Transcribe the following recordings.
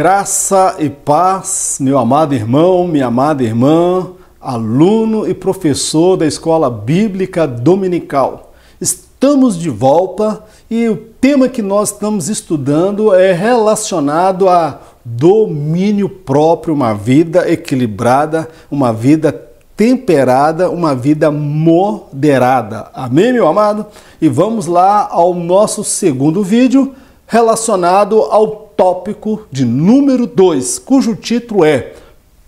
Graça e paz, meu amado irmão, minha amada irmã, aluno e professor da Escola Bíblica Dominical. Estamos de volta e o tema que nós estamos estudando é relacionado a domínio próprio, uma vida equilibrada, uma vida temperada, uma vida moderada. Amém, meu amado? E vamos lá ao nosso segundo vídeo relacionado ao tópico de número 2, cujo título é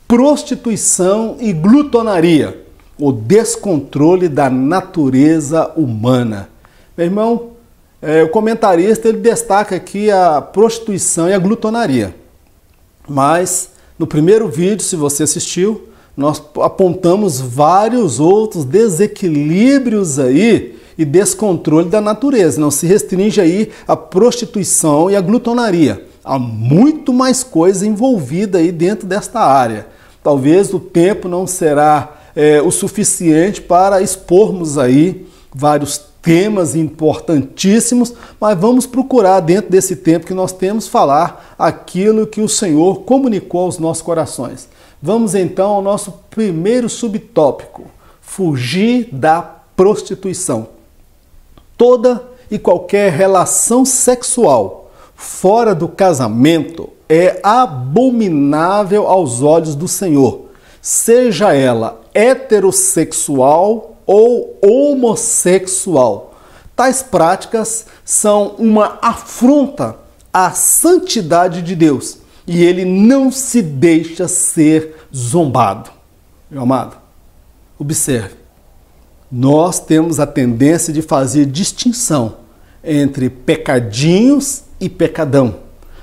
Prostituição e Glutonaria, o descontrole da natureza humana. Meu irmão, o comentarista ele destaca aqui a prostituição e a glutonaria. Mas no primeiro vídeo, se você assistiu, nós apontamos vários outros desequilíbrios aí e descontrole da natureza. Não se restringe aí à prostituição e à glutonaria. Há muito mais coisa envolvida aí dentro desta área. Talvez o tempo não será o suficiente para expormos aí vários temas importantíssimos, mas vamos procurar dentro desse tempo que nós temos falar aquilo que o Senhor comunicou aos nossos corações. Vamos então ao nosso primeiro subtópico, fugir da prostituição. Toda e qualquer relação sexual fora do casamento é abominável aos olhos do Senhor, seja ela heterossexual ou homossexual. Tais práticas são uma afronta à santidade de Deus e ele não se deixa ser zombado. Meu amado, observe, nós temos a tendência de fazer distinção entre pecadinhos e pecadão.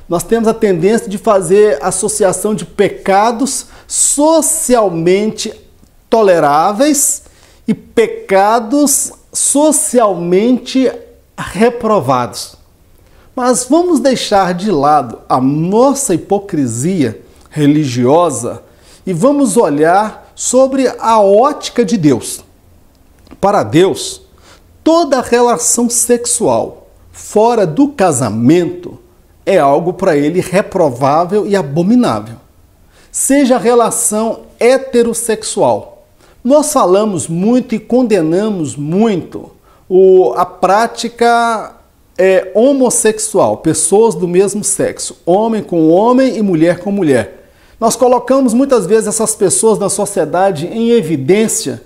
Nós temos a tendência de fazer associação de pecados socialmente toleráveis e pecados socialmente reprovados. Mas vamos deixar de lado a nossa hipocrisia religiosa e vamos olhar sobre a ótica de Deus. Para Deus, toda relação sexual fora do casamento é algo para ele reprovável e abominável. Seja a relação heterossexual. Nós falamos muito e condenamos muito a prática homossexual, pessoas do mesmo sexo, homem com homem e mulher com mulher. Nós colocamos muitas vezes essas pessoas na sociedade em evidência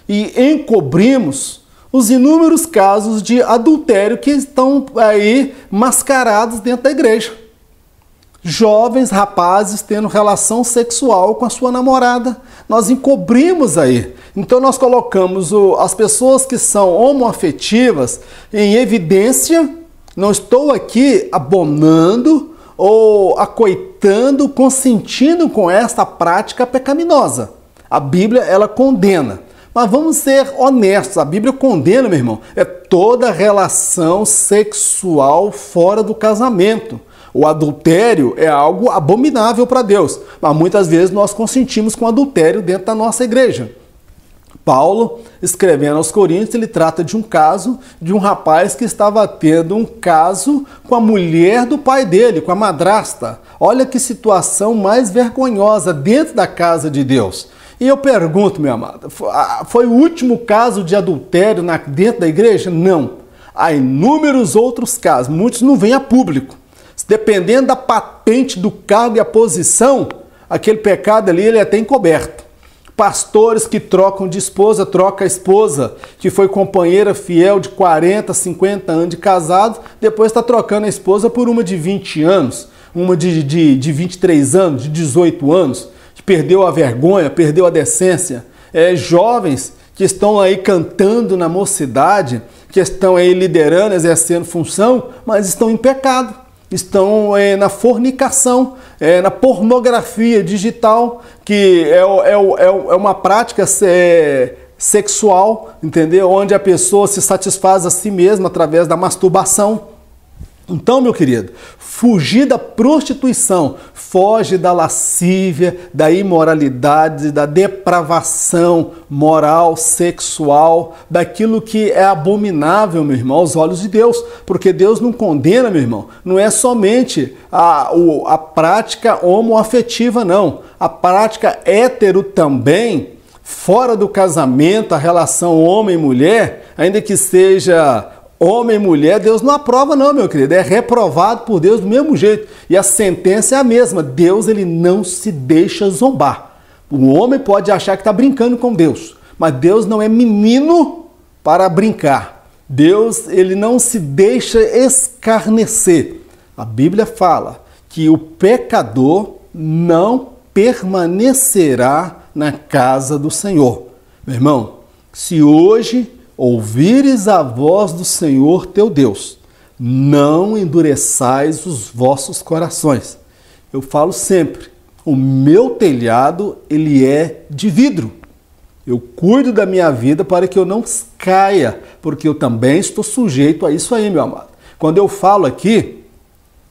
e encobrimos os inúmeros casos de adultério que estão aí mascarados dentro da igreja. Jovens, rapazes tendo relação sexual com a sua namorada. Nós encobrimos aí. Então nós colocamos as pessoas que são homoafetivas em evidência. Não estou aqui abonando ou acoitando, consentindo com esta prática pecaminosa. A Bíblia, ela condena. Mas vamos ser honestos, a Bíblia condena, meu irmão, é toda relação sexual fora do casamento. O adultério é algo abominável para Deus, mas muitas vezes nós consentimos com adultério dentro da nossa igreja. Paulo, escrevendo aos Coríntios, ele trata de um caso de um rapaz que estava tendo um caso com a mulher do pai dele, com a madrasta. Olha que situação mais vergonhosa dentro da casa de Deus. E eu pergunto, meu amado, foi o último caso de adultério dentro da igreja? Não. Há inúmeros outros casos, muitos não vêm a público. Dependendo da patente do cargo e a posição, aquele pecado ali ele é até encoberto. Pastores que trocam de esposa, troca a esposa que foi companheira fiel de 40, 50 anos de casado, depois está trocando a esposa por uma de 20 anos, uma de 23 anos, de 18 anos, que perdeu a vergonha, perdeu a decência. Jovens que estão aí cantando na mocidade, que estão aí liderando, exercendo função, mas estão em pecado. Estão na fornicação, na pornografia digital, que é uma prática sexual, entendeu? Onde a pessoa se satisfaz a si mesma através da masturbação. Então, meu querido, fugir da prostituição, foge da lascívia, da imoralidade, da depravação moral, sexual, daquilo que é abominável, meu irmão, aos olhos de Deus, porque Deus não condena, meu irmão, não é somente a prática homoafetiva, não, a prática hétero também, fora do casamento, a relação homem e mulher, ainda que seja homem e mulher, Deus não aprova não, meu querido, é reprovado por Deus do mesmo jeito. E a sentença é a mesma, Deus ele não se deixa zombar. O homem pode achar que está brincando com Deus, mas Deus não é menino para brincar. Deus ele não se deixa escarnecer. A Bíblia fala que o pecador não permanecerá na casa do Senhor. Meu irmão, se hoje ouvires a voz do Senhor teu Deus, não endureçais os vossos corações. Eu falo sempre, o meu telhado ele é de vidro. Eu cuido da minha vida para que eu não caia, porque eu também estou sujeito a isso aí, meu amado. Quando eu falo aqui,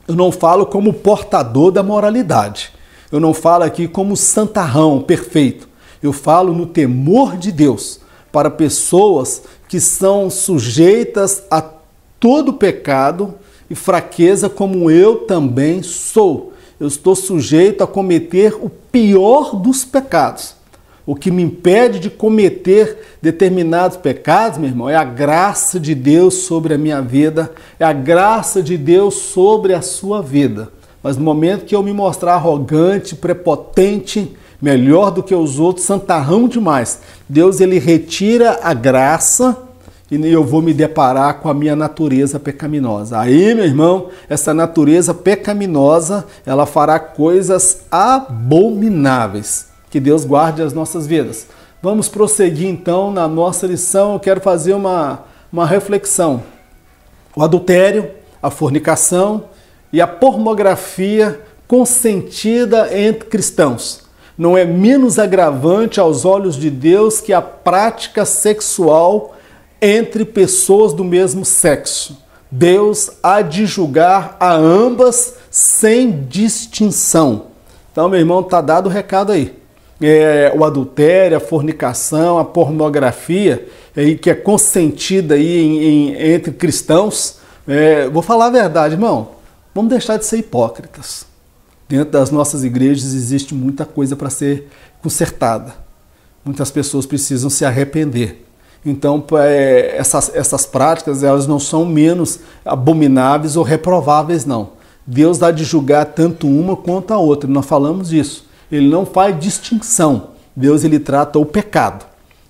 eu não falo como portador da moralidade. Eu não falo aqui como santarrão perfeito. Eu falo no temor de Deus para pessoas que são sujeitas a todo pecado e fraqueza, como eu também sou. Eu estou sujeito a cometer o pior dos pecados. O que me impede de cometer determinados pecados, meu irmão, é a graça de Deus sobre a minha vida, é a graça de Deus sobre a sua vida. Mas no momento que eu me mostrar arrogante, prepotente, melhor do que os outros, santarrão demais, Deus ele retira a graça e eu vou me deparar com a minha natureza pecaminosa. Aí, meu irmão, essa natureza pecaminosa, ela fará coisas abomináveis. Que Deus guarde as nossas vidas. Vamos prosseguir então na nossa lição. Eu quero fazer uma reflexão. O adultério, a fornicação e a pornografia consentida entre cristãos. Não é menos agravante aos olhos de Deus que a prática sexual entre pessoas do mesmo sexo. Deus há de julgar a ambas sem distinção. Então, meu irmão, está dado o recado aí. O adultério, a fornicação, a pornografia, que é consentida aí entre cristãos. Vou falar a verdade, irmão. Vamos deixar de ser hipócritas. Dentro das nossas igrejas existe muita coisa para ser consertada. Muitas pessoas precisam se arrepender. Então, essas práticas elas não são menos abomináveis ou reprováveis, não. Deus há de julgar tanto uma quanto a outra. Nós falamos disso. Ele não faz distinção. Deus ele trata o pecado.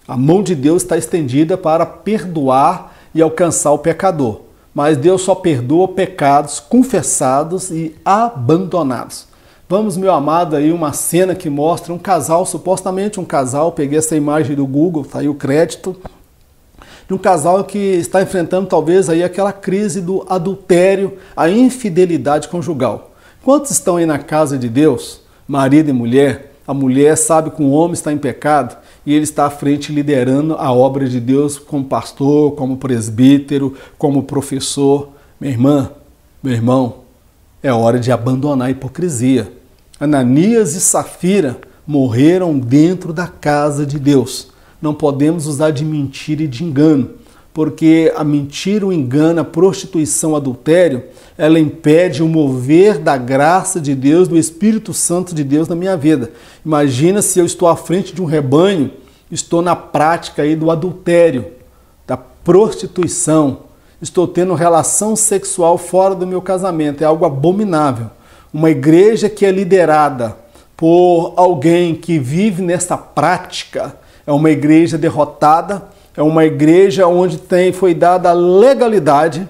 A mão de Deus está estendida para perdoar e alcançar o pecador. Mas Deus só perdoa pecados confessados e abandonados. Vamos, meu amado, aí uma cena que mostra um casal, supostamente um casal, peguei essa imagem do Google, tá aí o crédito, de um casal que está enfrentando talvez aí aquela crise do adultério, a infidelidade conjugal. Quantos estão aí na casa de Deus, marido e mulher? A mulher sabe que o homem está em pecado e ele está à frente liderando a obra de Deus como pastor, como presbítero, como professor. Minha irmã, meu irmão, é hora de abandonar a hipocrisia. Ananias e Safira morreram dentro da casa de Deus. Não podemos usar de mentira e de engano, porque a mentira, o engano, a prostituição, o adultério, ela impede o mover da graça de Deus, do Espírito Santo de Deus na minha vida. Imagina se eu estou à frente de um rebanho, estou na prática aí do adultério, da prostituição, estou tendo relação sexual fora do meu casamento, é algo abominável. Uma igreja que é liderada por alguém que vive nessa prática é uma igreja derrotada, é uma igreja onde foi dada a legalidade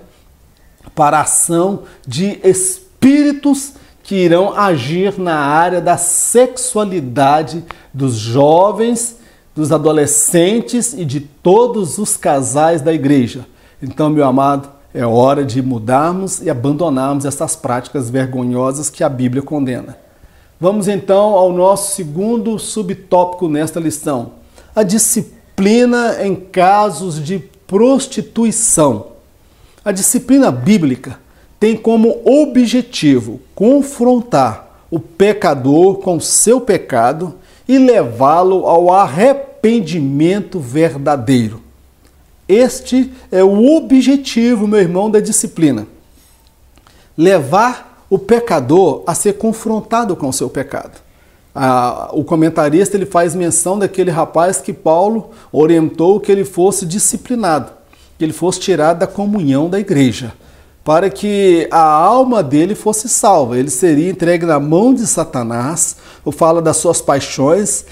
para a ação de espíritos que irão agir na área da sexualidade dos jovens, dos adolescentes e de todos os casais da igreja. Então, meu amado, é hora de mudarmos e abandonarmos essas práticas vergonhosas que a Bíblia condena. Vamos então ao nosso segundo subtópico nesta lição. A disciplina em casos de prostituição. A disciplina bíblica tem como objetivo confrontar o pecador com o seu pecado e levá-lo ao arrependimento verdadeiro. Este é o objetivo, meu irmão, da disciplina. Levar o pecador a ser confrontado com o seu pecado. O comentarista ele faz menção daquele rapaz que Paulo orientou que ele fosse disciplinado, que ele fosse tirado da comunhão da igreja, para que a alma dele fosse salva. Ele seria entregue na mão de Satanás, fala das suas paixões,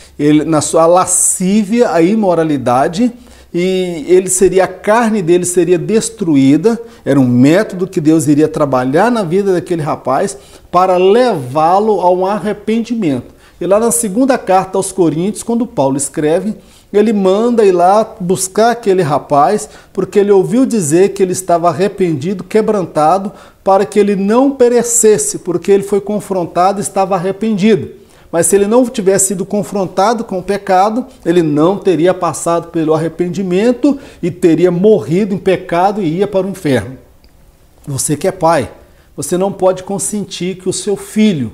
na sua lascívia, a imoralidade, e a carne dele seria destruída. Era um método que Deus iria trabalhar na vida daquele rapaz para levá-lo a um arrependimento. E lá na segunda carta aos Coríntios, quando Paulo escreve, ele manda ir lá buscar aquele rapaz, porque ele ouviu dizer que ele estava arrependido, quebrantado, para que ele não perecesse, porque ele foi confrontado e estava arrependido. Mas se ele não tivesse sido confrontado com o pecado, ele não teria passado pelo arrependimento e teria morrido em pecado e ia para o inferno. Você que é pai, você não pode consentir que o seu filho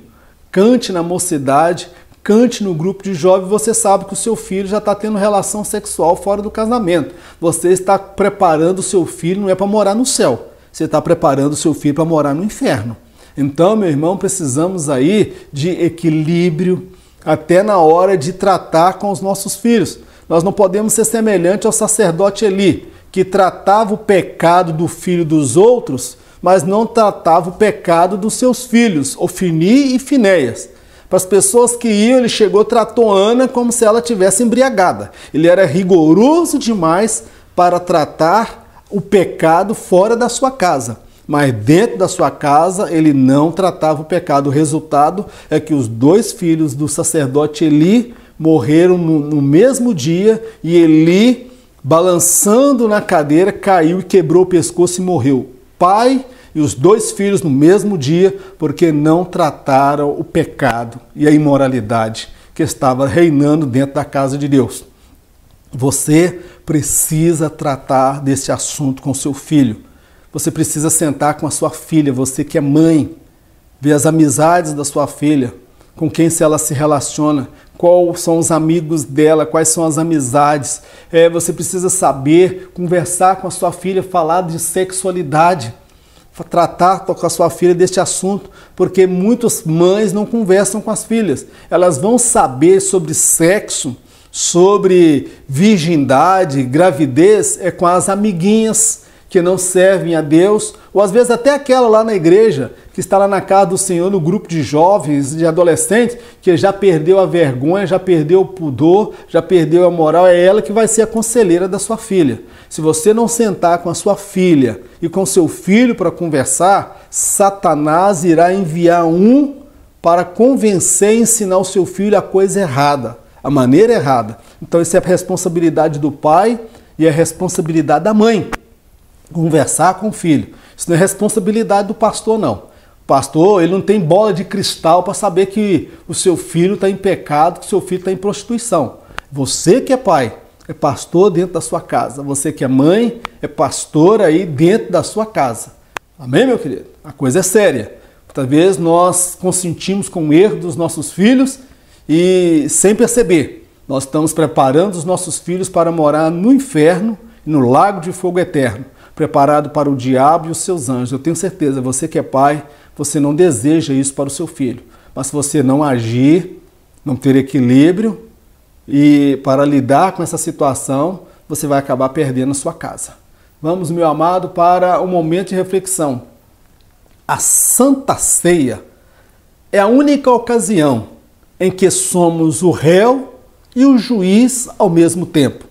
cante na mocidade, cante no grupo de jovens. Você sabe que o seu filho já está tendo relação sexual fora do casamento. Você está preparando o seu filho, não é para morar no céu, você está preparando o seu filho para morar no inferno. Então, meu irmão, precisamos aí de equilíbrio até na hora de tratar com os nossos filhos. Nós não podemos ser semelhantes ao sacerdote Eli, que tratava o pecado do filho dos outros, mas não tratava o pecado dos seus filhos, Ofni e Finéias. Para as pessoas que iam, ele chegou, tratou Ana como se ela tivesse embriagada. Ele era rigoroso demais para tratar o pecado fora da sua casa. Mas dentro da sua casa ele não tratava o pecado. O resultado é que os 2 filhos do sacerdote Eli morreram no mesmo dia, e Eli, balançando na cadeira, caiu e quebrou o pescoço e morreu. Pai e os 2 filhos no mesmo dia, porque não trataram o pecado e a imoralidade que estava reinando dentro da casa de Deus. Você precisa tratar desse assunto com seu filho. Você precisa sentar com a sua filha, você que é mãe, ver as amizades da sua filha, com quem ela se relaciona, quais são os amigos dela, quais são as amizades. Você precisa saber conversar com a sua filha, falar de sexualidade, tratar com a sua filha deste assunto, porque muitas mães não conversam com as filhas. Elas vão saber sobre sexo, sobre virgindade, gravidez, com as amiguinhas que não servem a Deus, ou às vezes até aquela lá na igreja, que está lá na casa do Senhor, no grupo de jovens, de adolescentes, que já perdeu a vergonha, já perdeu o pudor, já perdeu a moral. É ela que vai ser a conselheira da sua filha. Se você não sentar com a sua filha e com seu filho para conversar, Satanás irá enviar um para convencer e ensinar o seu filho a coisa errada, a maneira errada. Então isso é a responsabilidade do pai e a responsabilidade da mãe. Conversar com o filho. Isso não é responsabilidade do pastor, não. O pastor, ele não tem bola de cristal para saber que o seu filho está em pecado, que o seu filho está em prostituição. Você que é pai, é pastor dentro da sua casa. Você que é mãe, é pastor aí dentro da sua casa. Amém, meu querido? A coisa é séria. Talvez nós consentimos com o erro dos nossos filhos e sem perceber. Nós estamos preparando os nossos filhos para morar no inferno, no lago de fogo eterno, preparado para o diabo e os seus anjos. Eu tenho certeza, você que é pai, você não deseja isso para o seu filho. Mas se você não agir, não ter equilíbrio e para lidar com essa situação, você vai acabar perdendo a sua casa. Vamos, meu amado, para um momento de reflexão. A Santa Ceia é a única ocasião em que somos o réu e o juiz ao mesmo tempo.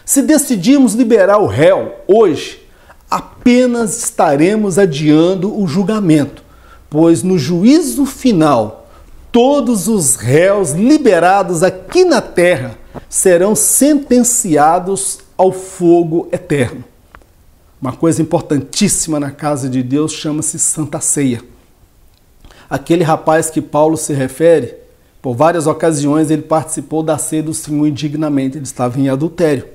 Se decidirmos liberar o réu hoje, apenas estaremos adiando o julgamento, pois no juízo final, todos os réus liberados aqui na terra serão sentenciados ao fogo eterno. Uma coisa importantíssima na casa de Deus chama-se Santa Ceia. Aquele rapaz que Paulo se refere, por várias ocasiões ele participou da ceia do Senhor indignamente, ele estava em adultério.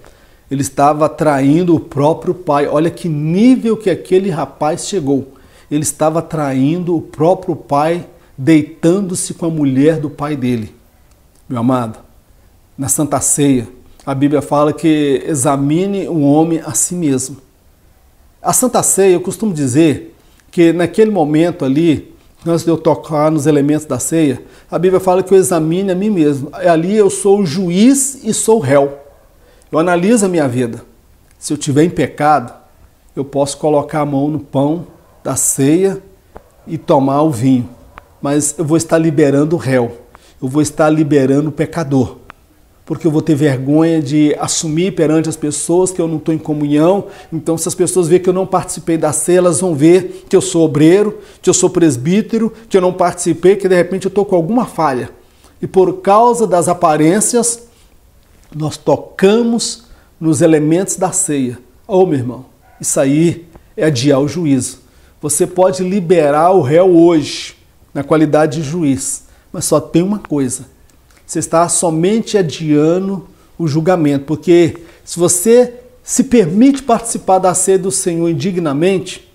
Ele estava traindo o próprio pai. Olha que nível que aquele rapaz chegou. ele estava traindo o próprio pai, deitando-se com a mulher do pai dele. Meu amado, na Santa Ceia, a Bíblia fala que examine o homem a si mesmo. A Santa Ceia, eu costumo dizer que naquele momento ali, antes de eu tocar nos elementos da ceia, a Bíblia fala que eu examine a mim mesmo. Ali eu sou o juiz e sou o réu. Eu analiso a minha vida. Se eu estiver em pecado, eu posso colocar a mão no pão da ceia e tomar o vinho. Mas eu vou estar liberando o réu. Eu vou estar liberando o pecador. Porque eu vou ter vergonha de assumir perante as pessoas que eu não estou em comunhão. Então, se as pessoas verem que eu não participei da ceia, elas vão ver que eu sou obreiro, que eu sou presbítero, que eu não participei, que de repente eu estou com alguma falha. E por causa das aparências, nós tocamos nos elementos da ceia. Ô, meu irmão, isso aí é adiar o juízo. Você pode liberar o réu hoje, na qualidade de juiz, mas só tem uma coisa. Você está somente adiando o julgamento, porque se você se permite participar da ceia do Senhor indignamente,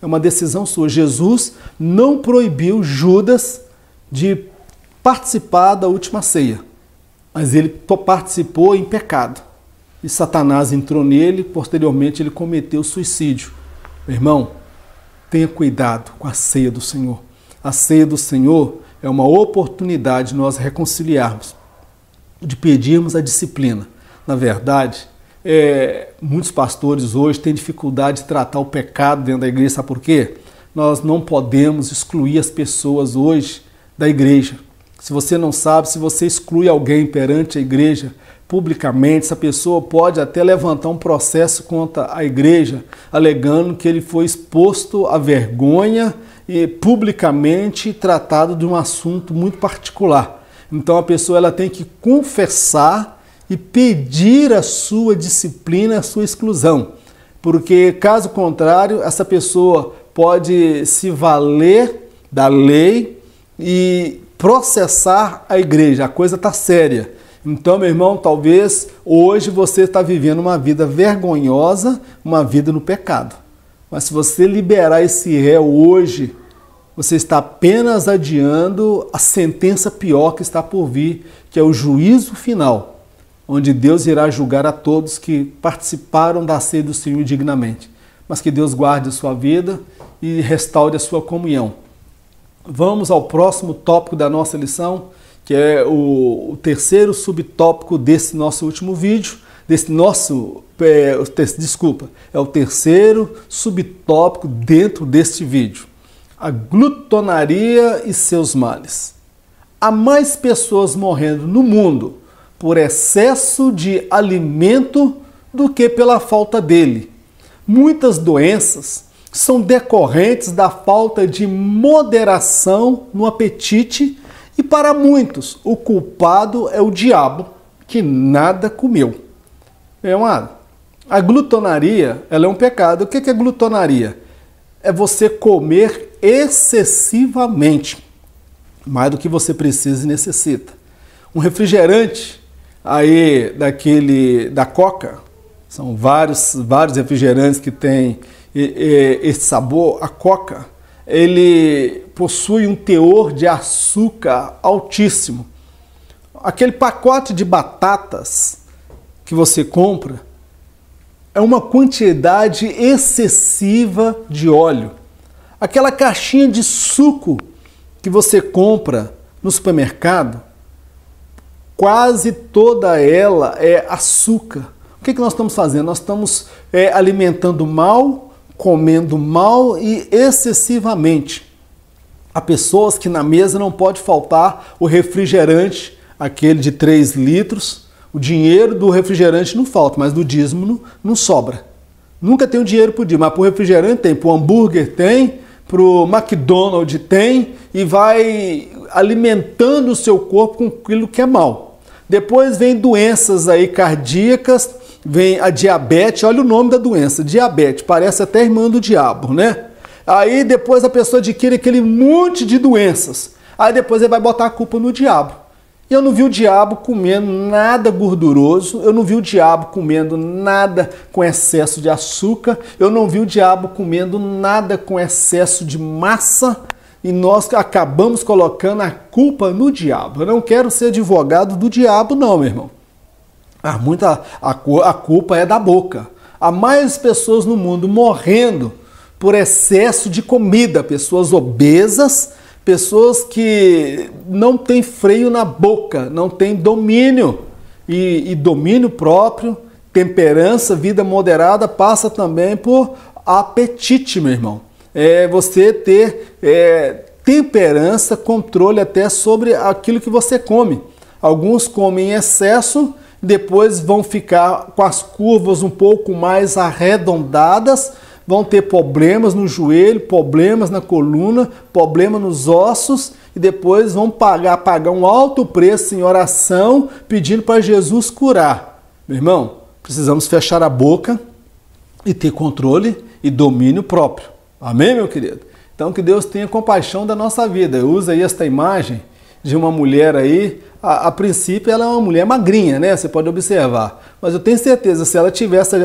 é uma decisão sua. Jesus não proibiu Judas de participar da última ceia, mas ele participou em pecado. E Satanás entrou nele, posteriormente ele cometeu suicídio. Meu irmão, tenha cuidado com a ceia do Senhor. A ceia do Senhor é uma oportunidade de nós reconciliarmos, de pedirmos a disciplina. Na verdade, muitos pastores hoje têm dificuldade de tratar o pecado dentro da igreja. Sabe por quê? Nós não podemos excluir as pessoas hoje da igreja. Se você não sabe, se você exclui alguém perante a igreja publicamente, essa pessoa pode até levantar um processo contra a igreja, alegando que ele foi exposto à vergonha e publicamente tratado de um assunto muito particular. Então a pessoa ela tem que confessar e pedir a sua disciplina, a sua exclusão, porque caso contrário essa pessoa pode se valer da lei e processar a igreja. A coisa está séria. Então, meu irmão, talvez hoje você está vivendo uma vida vergonhosa, uma vida no pecado. Mas se você liberar esse réu hoje, você está apenas adiando a sentença pior que está por vir, que é o juízo final, onde Deus irá julgar a todos que participaram da ceia do Senhor indignamente. Mas que Deus guarde a sua vida e restaure a sua comunhão. Vamos ao próximo tópico da nossa lição, que é o terceiro subtópico desse nosso último vídeo, é o terceiro subtópico dentro deste vídeo. A glutonaria e seus males. Há mais pessoas morrendo no mundo por excesso de alimento do que pela falta dele. Muitas doenças são decorrentes da falta de moderação no apetite e para muitos o culpado é o diabo que nada comeu. Meu amado, a glutonaria ela é um pecado. O que é glutonaria? É você comer excessivamente, mais do que você precisa e necessita. Um refrigerante aí da Coca, são vários refrigerantes que têm esse sabor. A Coca, ele possui um teor de açúcar altíssimo. Aquele pacote de batatas que você compra é uma quantidade excessiva de óleo. Aquela caixinha de suco que você compra no supermercado, quase toda ela é açúcar. O que nós estamos fazendo? Nós estamos alimentando mal, comendo mal e excessivamente. Há pessoas que na mesa não pode faltar o refrigerante, aquele de 3 litros. O dinheiro do refrigerante não falta, mas do dízimo não sobra. Nunca tem o dinheiro para o dízimo, mas para o refrigerante tem, para o hambúrguer tem, para o McDonald's tem, e vai alimentando o seu corpo com aquilo que é mal. Depois vem doenças aí cardíacas, vem a diabetes. Olha o nome da doença, diabetes, parece até irmã do diabo, né? Aí depois a pessoa adquire aquele monte de doenças. Aí depois ele vai botar a culpa no diabo. Eu não vi o diabo comendo nada gorduroso, eu não vi o diabo comendo nada com excesso de açúcar, eu não vi o diabo comendo nada com excesso de massa, e nós acabamos colocando a culpa no diabo. Eu não quero ser advogado do diabo não, meu irmão. A culpa é da boca. Há mais pessoas no mundo morrendo por excesso de comida, pessoas obesas, pessoas que não têm freio na boca, não têm domínio. E domínio próprio, temperança, vida moderada passa também por apetite, meu irmão. Você ter temperança, controle até sobre aquilo que você come. Alguns comem em excesso, depois vão ficar com as curvas um pouco mais arredondadas, vão ter problemas no joelho, problemas na coluna, problema nos ossos, e depois vão pagar um alto preço em oração, pedindo para Jesus curar. Meu irmão, precisamos fechar a boca e ter controle e domínio próprio. Amém, meu querido? Então que Deus tenha compaixão da nossa vida. Eu uso aí esta imagem de uma mulher aí, a princípio ela é uma mulher magrinha, né? Você pode observar. Mas eu tenho certeza, se ela tivesse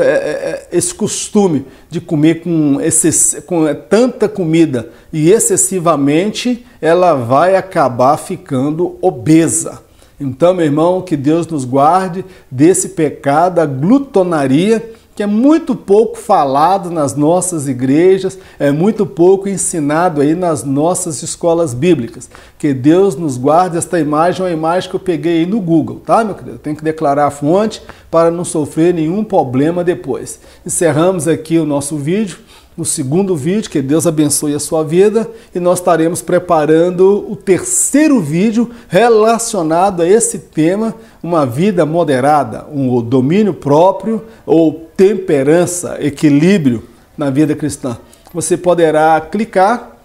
esse costume de comer com tanta comida e excessivamente, ela vai acabar ficando obesa. Então, meu irmão, que Deus nos guarde desse pecado, a glutonaria, que é muito pouco falado nas nossas igrejas, é muito pouco ensinado aí nas nossas escolas bíblicas. Que Deus nos guarde. Esta imagem é uma imagem que eu peguei aí no Google, tá, meu querido? Tem que declarar a fonte para não sofrer nenhum problema depois. Encerramos aqui o nosso vídeo, o segundo vídeo, que Deus abençoe a sua vida, e nós estaremos preparando o terceiro vídeo relacionado a esse tema, uma vida moderada, um domínio próprio ou temperança, equilíbrio na vida cristã. Você poderá clicar,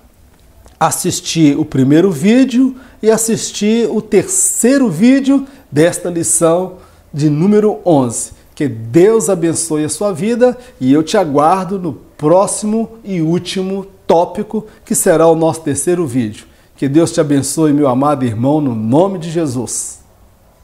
assistir o primeiro vídeo e assistir o terceiro vídeo desta lição de número 11. Que Deus abençoe a sua vida e eu te aguardo no próximo e último tópico, que será o nosso terceiro vídeo. Que Deus te abençoe, meu amado irmão, no nome de Jesus.